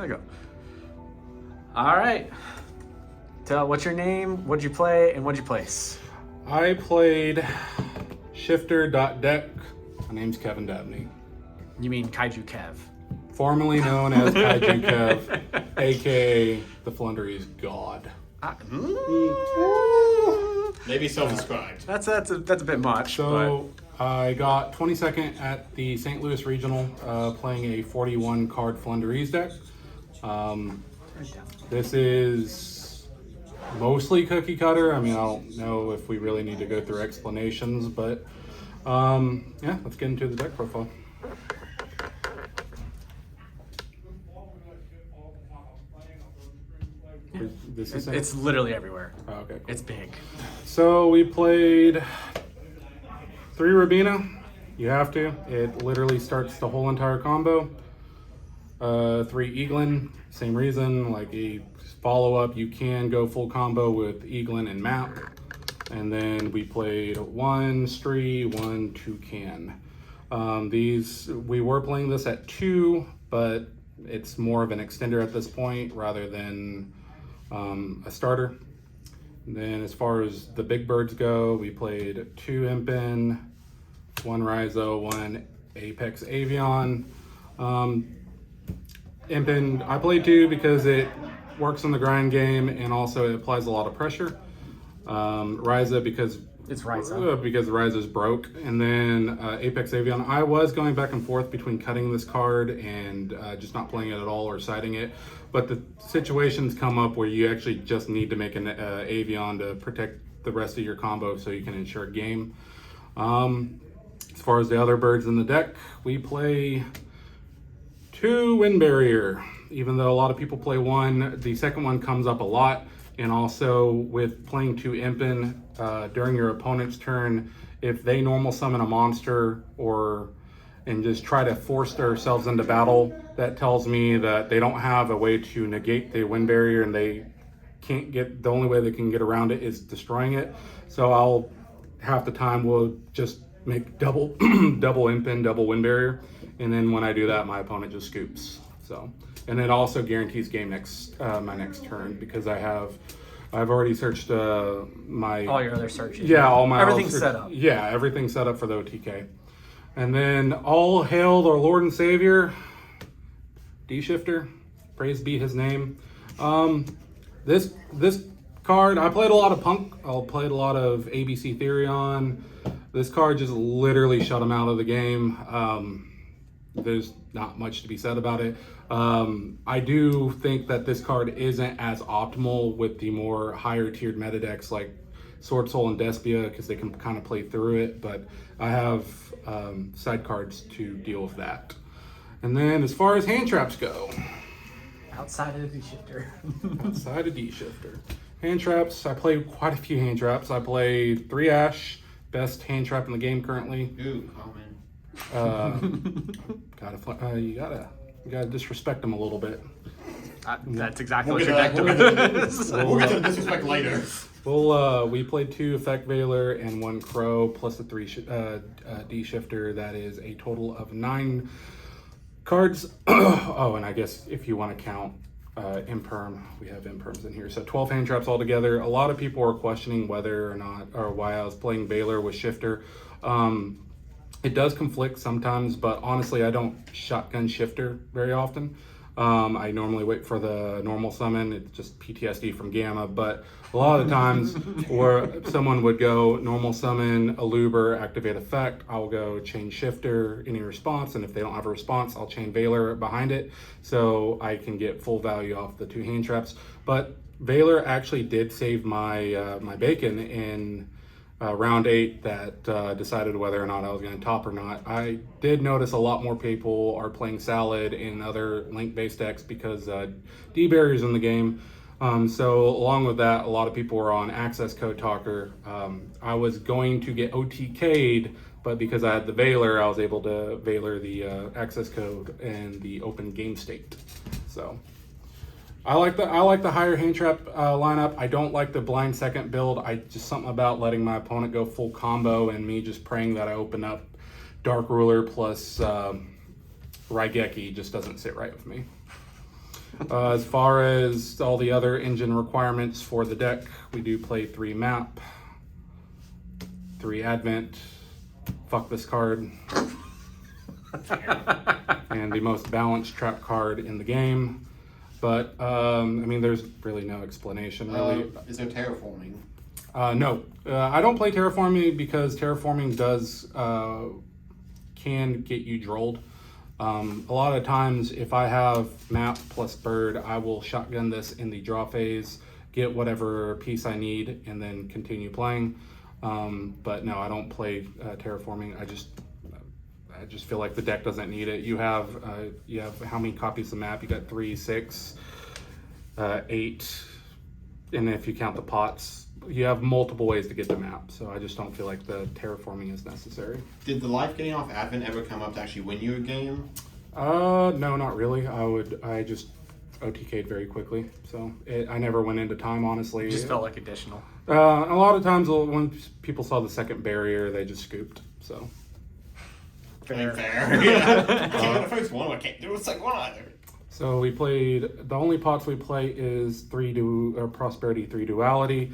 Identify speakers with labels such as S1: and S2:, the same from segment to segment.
S1: There you go. All right. Tell what's your name, what'd you play, and what'd you place?
S2: I played Shifter.deck. My name's Kevin Dabney.
S1: You mean Kaiju Kev?
S2: Formerly known as Kaiju Kev, aka the Floowandereeze God.
S3: Maybe self-described.
S1: That's a bit much.
S2: So I got 22nd at the St. Louis Regional, playing a 41 card Floowandereeze deck. This is mostly cookie cutter. I mean, I don't know if we really need to go through explanations, but yeah, let's get into the deck profile.
S1: It's literally everywhere.
S2: Oh, okay, cool.
S1: It's big.
S2: So we played 3 Rabina. You have to. It literally starts the whole entire combo. 3 Eaglin. Same reason. Like a follow-up, you can go full combo with Eaglin and Map. And then we played 1 Stree, 1 Toucan. We were playing this at 2, but it's more of an extender at this point rather than a starter. And then as far as the big birds go, we played 2 Impin, 1 Rhizo, 1 Apex Avion. Impin, I played 2 because it works on the grind game and also it applies a lot of pressure. Rhizo because Rhizo's broke. And then Apex Avion, I was going back and forth between cutting this card and just not playing it at all or siding it. But the situations come up where you actually just need to make an Avion to protect the rest of your combo so you can ensure game. As far as the other birds in the deck, we play 2 Wind Barrier. Even though a lot of people play 1, the second one comes up a lot. And also with playing 2 Impin, during your opponent's turn, if they normal summon a monster and just try to force themselves into battle, that tells me that they don't have a way to negate the Wind Barrier and they can't get, the only way they can get around it is destroying it. So half the time we'll just make double Impin, double Wind Barrier. And then when I do that, my opponent just scoops. So, and it also guarantees game my next turn because I've already searched my
S1: all your other searches.
S2: Yeah,
S1: everything's set up.
S2: Yeah, everything's set up for the OTK. And then all hail our Lord and Savior, D-Shifter. Praise be his name. This card, I played a lot of Punk. I played a lot of ABC Therion. This card just literally shut him out of the game. There's not much to be said about it. I do think that this card isn't as optimal with the more higher tiered meta decks like Sword Soul and Despia because they can kind of play through it, but I have side cards to deal with that. And then as far as hand traps go,
S1: outside of the D-Shifter.
S2: Outside of D-Shifter. Hand traps, I play quite a few hand traps. I play 3 Ash, best hand trap in the game currently.
S3: Ooh, oh man.
S2: You gotta disrespect them a little bit.
S1: That's exactly
S3: We'll
S1: what your
S3: get
S1: deck does.
S3: We'll get to disrespect later.
S2: Well, we played 2 Effect Veiler and 1 Crow plus a 3 D-Shifter. That is a total of 9 cards. Oh, and I guess if you want to count Imperm, we have Imperms in here. So 12 hand traps altogether. A lot of people are questioning whether or not, or why I was playing Veiler with Shifter. It does conflict sometimes, but honestly, I don't shotgun Shifter very often. I normally wait for the normal summon. It's just PTSD from Gamma, but a lot of the times where someone would go normal summon, Aluber, activate effect, I'll go chain Shifter, any response, and if they don't have a response, I'll chain Veiler behind it, so I can get full value off the 2 hand traps. But Veiler actually did save my my bacon in round 8 that decided whether or not I was going to top or not. I did notice a lot more people are playing Salad in other link-based decks because D-Barrier's in the game. So along with that, a lot of people were on Access Code Talker. I was going to get OTK'd, but because I had the Veiler, I was able to Veiler the Access Code and the Open Game State. So I like the higher hand trap lineup. I don't like the blind second build. Just something about letting my opponent go full combo and me just praying that I open up Dark Ruler plus Raigeki just doesn't sit right with me. As far as all the other engine requirements for the deck, we do play 3 map, 3 advent, fuck this card, and the most balanced trap card in the game. But, I mean, there's really no explanation, really.
S3: Is there terraforming?
S2: No. I don't play terraforming because terraforming can get you drolled. A lot of times, if I have map plus bird, I will shotgun this in the draw phase, get whatever piece I need, and then continue playing. But no, I don't play terraforming. I just feel like the deck doesn't need it. You have how many copies of map? You got 3, 6, 8, and if you count the pots, you have multiple ways to get the map. So I just don't feel like the terraforming is necessary.
S3: Did the life getting off Advent ever come up to actually win you a game?
S2: No, not really. I just OTK'd very quickly. So I never went into time, honestly.
S1: It just felt like additional.
S2: A lot of times when people saw the second barrier, they just scooped. So.
S1: Fair.
S3: Yeah. I can't do the first one. I can't do the second one either.
S2: So we played, the only pots we play is Prosperity 3 Duality.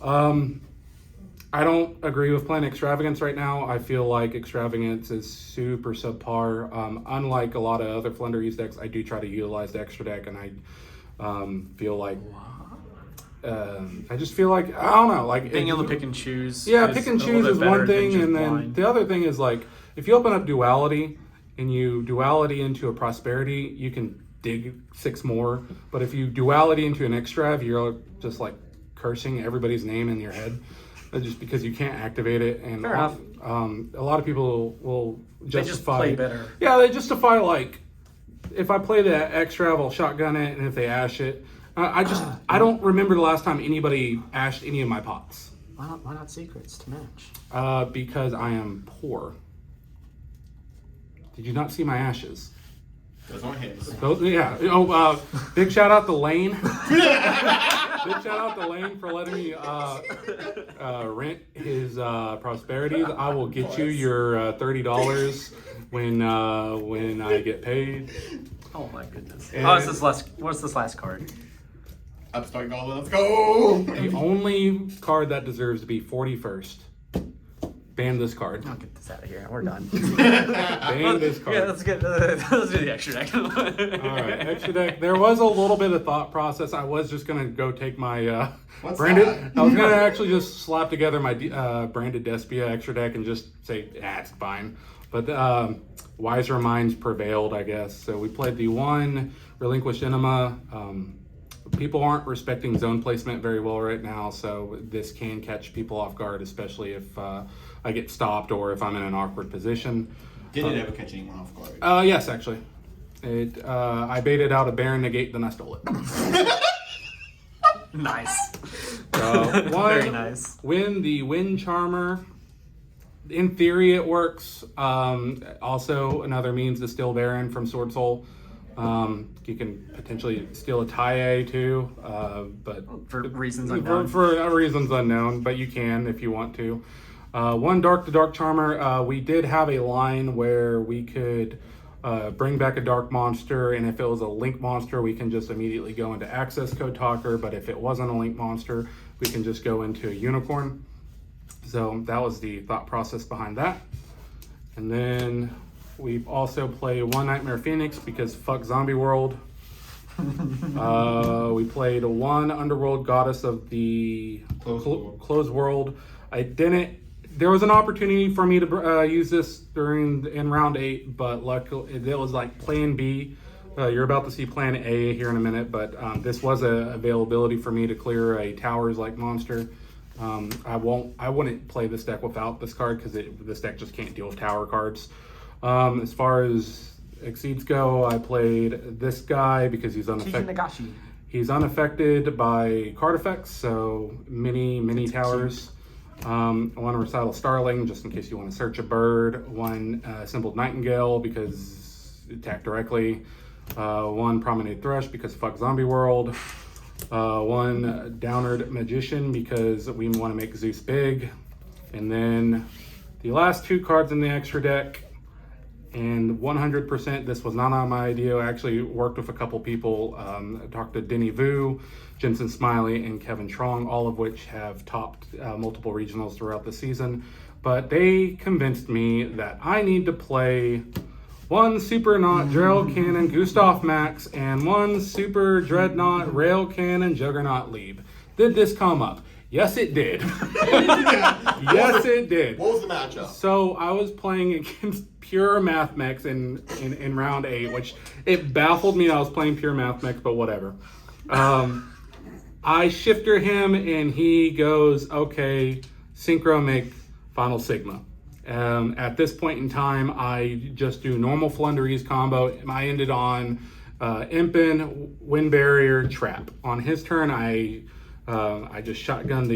S2: I don't agree with playing Extravagance right now. I feel like Extravagance is super subpar. Unlike a lot of other Floowandereeze decks, I do try to utilize the extra deck, and I feel like I just feel like, I don't know, like
S1: being able to pick and choose.
S2: Yeah, pick and choose is one thing, and then
S1: blind.
S2: the other thing is like if you open up Duality and you Duality into a Prosperity, you can dig 6 more. But if you Duality into an Extrav, you're just like cursing everybody's name in your head, just because you can't activate it. And
S1: Fair enough.
S2: A lot of people will justify.
S1: They just play better.
S2: Yeah, they justify like, if I play the Extrav, I'll shotgun it, and if they ash it, I don't remember the last time anybody ashed any of my pots.
S1: Why not secrets to match?
S2: Because I am poor. Did you not see my ashes?
S3: Those aren't his.
S2: Yeah. Oh, big shout out to Lane. Big shout out to Lane for letting me rent his Prosperities. I will get you your $30 when I get paid.
S1: Oh my goodness.
S2: And
S1: What's this last card?
S3: Upstart Goblin, let's go!
S2: The only card that deserves to be 41st. Ban this card.
S1: I'll get this out of here. We're done.
S2: Ban this card.
S1: Yeah, let's do the extra deck.
S2: All right, extra deck. There was a little bit of thought process. I was just gonna go take my
S3: What's
S2: branded.
S3: that?
S2: I was gonna actually just slap together my branded Despia extra deck and just say, it's fine. But wiser minds prevailed, I guess. So we played the 1 Relinquished Enema. People aren't respecting zone placement very well right now, so this can catch people off guard, especially if I get stopped or if I'm in an awkward position.
S3: Did it ever catch anyone off guard?
S2: Yes, actually. I baited out a Baron Negate, then I stole it.
S1: Nice.
S2: Very
S1: nice.
S2: When the Wind Charmer, in theory it works. Also, another means to steal Baron from Sword Soul. You can potentially steal a Taie too, but
S1: For reasons unknown.
S2: for reasons unknown, but you can if you want to. 1 Dark to Dark Charmer. We did have a line where we could bring back a dark monster, and if it was a link monster, we can just immediately go into Access Code Talker, but if it wasn't a link monster, we can just go into a Unicorn. So that was the thought process behind that. And then we also play 1 Nightmare Phoenix because fuck Zombie World. We played 1 Underworld Goddess of the Closed World. There was an opportunity for me to use this in round 8, but luckily it was like plan B. You're about to see plan A here in a minute, but this was a availability for me to clear a Towers-like monster. I wouldn't play this deck without this card because this deck just can't deal with tower cards. As far as Exceeds go, I played this guy because he's unaffected. He's unaffected by card effects, so mini towers. 1 Recital Starling, just in case you want to search a bird. 1 Assembled Nightingale because attack directly. 1 Promenade Thrush because fuck Zombie World. 1 Downard Magician because we want to make Zeus big. And then the last 2 cards in the extra deck, And 100%, this was not on my idea. I actually worked with a couple people. I talked to Denny Vu, Jensen Smiley, and Kevin Trong, all of which have topped multiple regionals throughout the season. But they convinced me that I need to play one Super Not Drell Cannon Gustav Max and one Super Dreadnought Rail Cannon Juggernaut Lieb. Did this come up? Yes, it did. Yes, it did.
S3: What was the matchup?
S2: So I was playing against pure Math Mechs in round 8, which it baffled me. I was playing pure Math Mechs, but whatever. I shifter him and he goes, okay, Synchro make Final Sigma. At this point in time, I just do normal Floowandereeze combo. I ended on Impin, Wind Barrier, Trap. On his turn, I just shotgunned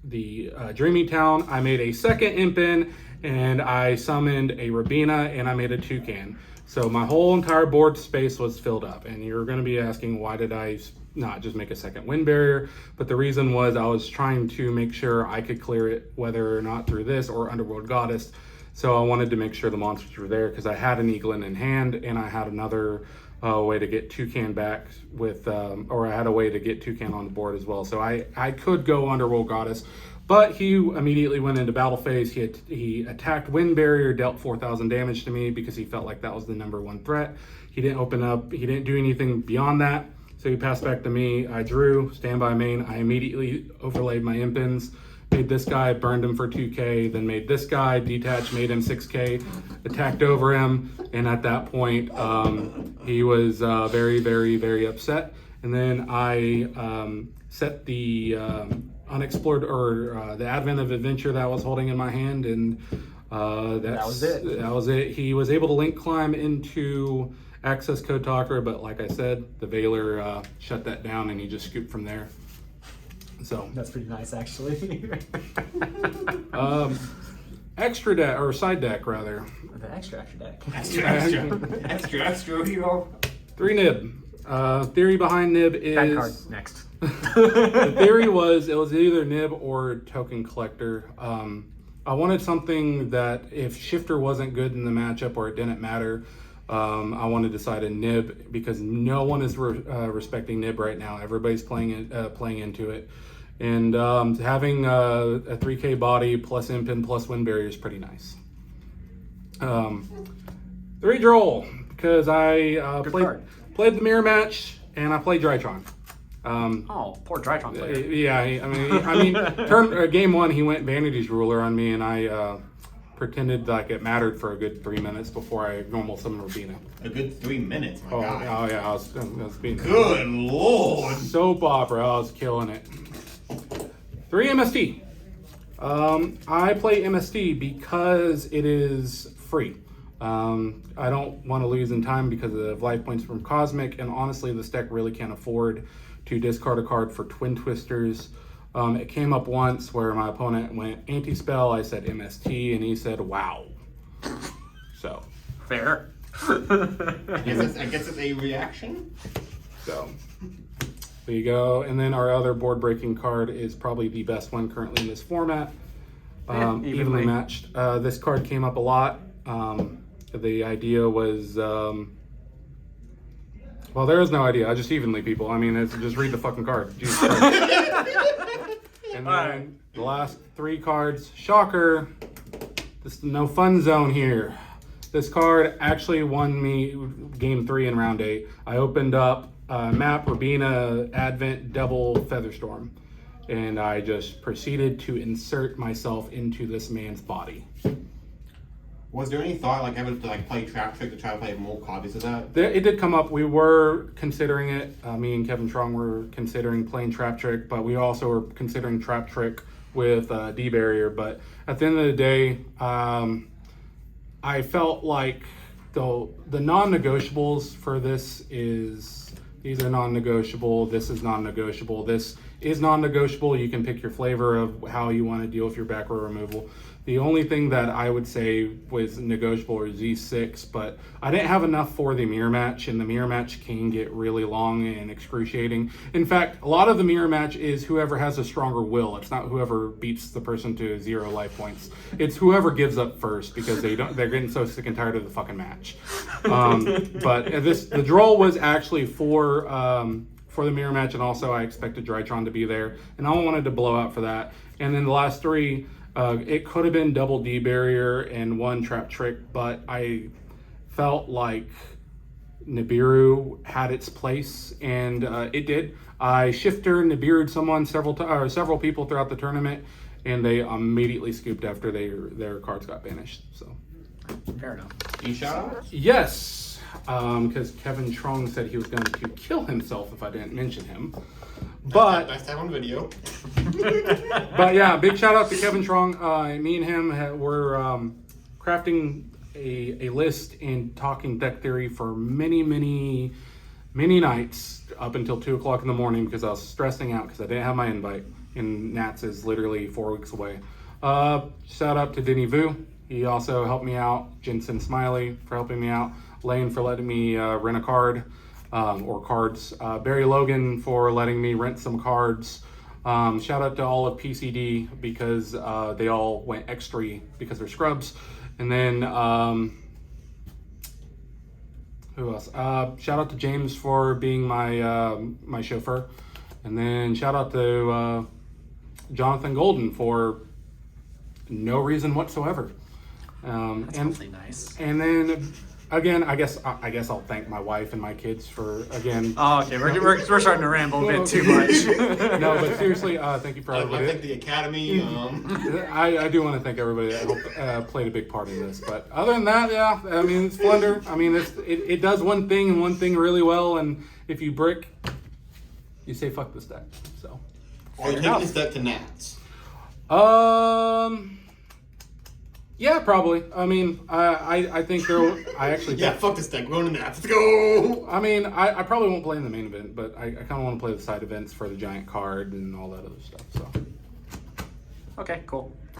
S2: the Dreamy Town. I made a second Impin, and I summoned a Rabina, and I made a Toucan. So my whole entire board space was filled up. And you're going to be asking, why did I not just make a second Wind Barrier? But the reason was I was trying to make sure I could clear it, whether or not through this or Underworld Goddess. So I wanted to make sure the monsters were there because I had an Eaglin in hand, and I had another way to get Toucan back with, or I had a way to get Toucan on the board as well. So I could go Underworld Goddess, but he immediately went into battle phase. He attacked Wind Barrier, dealt 4,000 damage to me because he felt like that was the #1 threat. He didn't open up, he didn't do anything beyond that. So he passed back to me. I drew, standby main. I immediately overlaid my Impins, made this guy, burned him for 2k, then made this guy, detached, made him 6k, attacked over him, and at that point, he was very, very, very upset. And then I set the unexplored, or the Advent of Adventure that I was holding in my hand, and that was it. That was it. He was able to link climb into Access Code Talker, but like I said, the Veiler shut that down, and he just scooped from there. So
S1: That's pretty nice, actually.
S2: extra deck, or side deck rather.
S1: The extra deck.
S3: Extra hero.
S2: 3 Nib. Theory behind Nib is
S1: That card next.
S2: the theory was it was either Nib or Token Collector. I wanted something that if Shifter wasn't good in the matchup or it didn't matter, I wanted to side a Nib because no one is respecting Nib right now. Everybody's playing into it. And having a 3k body plus Impin plus Wind Barrier is pretty nice. 3 Droll, because I played the mirror match and I played Drytron.
S1: Oh, poor Drytron player.
S2: Yeah, I mean, game 1 he went Vanity's Ruler on me, and I pretended like it mattered for a good 3 minutes before I normal summoned Rubina.
S3: A good 3 minutes, my guy.
S2: Oh yeah, I was being
S3: Good lord.
S2: soap opera. I was killing it. 3 MST. I play MST because it is free. I don't want to lose in time because of life points from Cosmic, and honestly, this deck really can't afford to discard a card for Twin Twisters. It came up once where my opponent went anti-spell, I said MST, and he said, wow. So.
S1: Fair.
S3: I guess it's a reaction.
S2: So. There you go. And then our other board-breaking card is probably the best one currently in this format. Evenly matched. This card came up a lot. The idea was... well, there is no idea. I just evenly people. I mean, it's just read the fucking card. Jesus Christ. And then the last 3 cards. Shocker. This is no fun zone here. This card actually won me game 3 in round 8. I opened up map, Rabina, Advent, double Featherstorm. And I just proceeded to insert myself into this man's body.
S3: Was there any thought, like, ever to like play Trap Trick to try to play more copies of that?
S2: It did come up. We were considering it. Me and Kevin Trong were considering playing Trap Trick, but we also were considering Trap Trick with D-Barrier. But at the end of the day, I felt like the non-negotiables for this is, these are non-negotiable, this is non-negotiable, this is non-negotiable. You can pick your flavor of how you want to deal with your back row removal. The only thing that I would say was negotiable is Z6, but I didn't have enough for the mirror match, and the mirror match can get really long and excruciating. In fact, a lot of the mirror match is whoever has a stronger will. It's not whoever beats the person to 0 life points. It's whoever gives up first, because they're getting so sick and tired of the fucking match. But the draw was actually for the mirror match, and also I expected Drytron to be there, and I wanted to blow out for that. And then the last 3, it could have been double D barrier and 1 trap trick, but I felt like Nibiru had its place, and it did. I shifter Nibiru'd several people throughout the tournament, and they immediately scooped after their cards got banished. So
S1: Fair enough.
S3: You shout out?
S2: yes, because Kevin Trong said he was going to kill himself if I didn't mention him. But
S3: Nice time on video.
S2: But yeah, big shout out to Kevin Trong. Me and him were crafting a list and talking deck theory for many nights up until 2 o'clock in the morning, because I was stressing out because I didn't have my invite, and Nats is literally 4 weeks away. Shout out to Denny Vu. He also helped me out. Jensen Smiley for helping me out. Lane for letting me rent a card. Or cards. Barry Logan for letting me rent some cards. Shout out to all of PCD, because they all went extra because they're scrubs. And then who else? Shout out to James for being my chauffeur. And then shout out to Jonathan Golden for no reason whatsoever.
S1: That's really nice.
S2: And then again, I guess I'll thank my wife and my kids for again.
S1: Oh, okay. We're starting to ramble a bit too much.
S2: No, but seriously, thank you for
S3: I
S2: everybody.
S3: think the Academy.
S2: I do want to thank everybody that played a big part in this. But other than that, yeah, I mean, it's Splendor. I mean, it does one thing and one thing really well, and if you brick, you say fuck this deck. So.
S3: Or you take this deck to Nats.
S2: Yeah, probably. I mean, I think I actually.
S3: Yeah, fuck this deck. We're going to Nats. Let's go.
S2: I mean, I probably won't play in the main event, but I kind of want to play the side events for the giant card and all that other stuff. So.
S1: Okay, cool.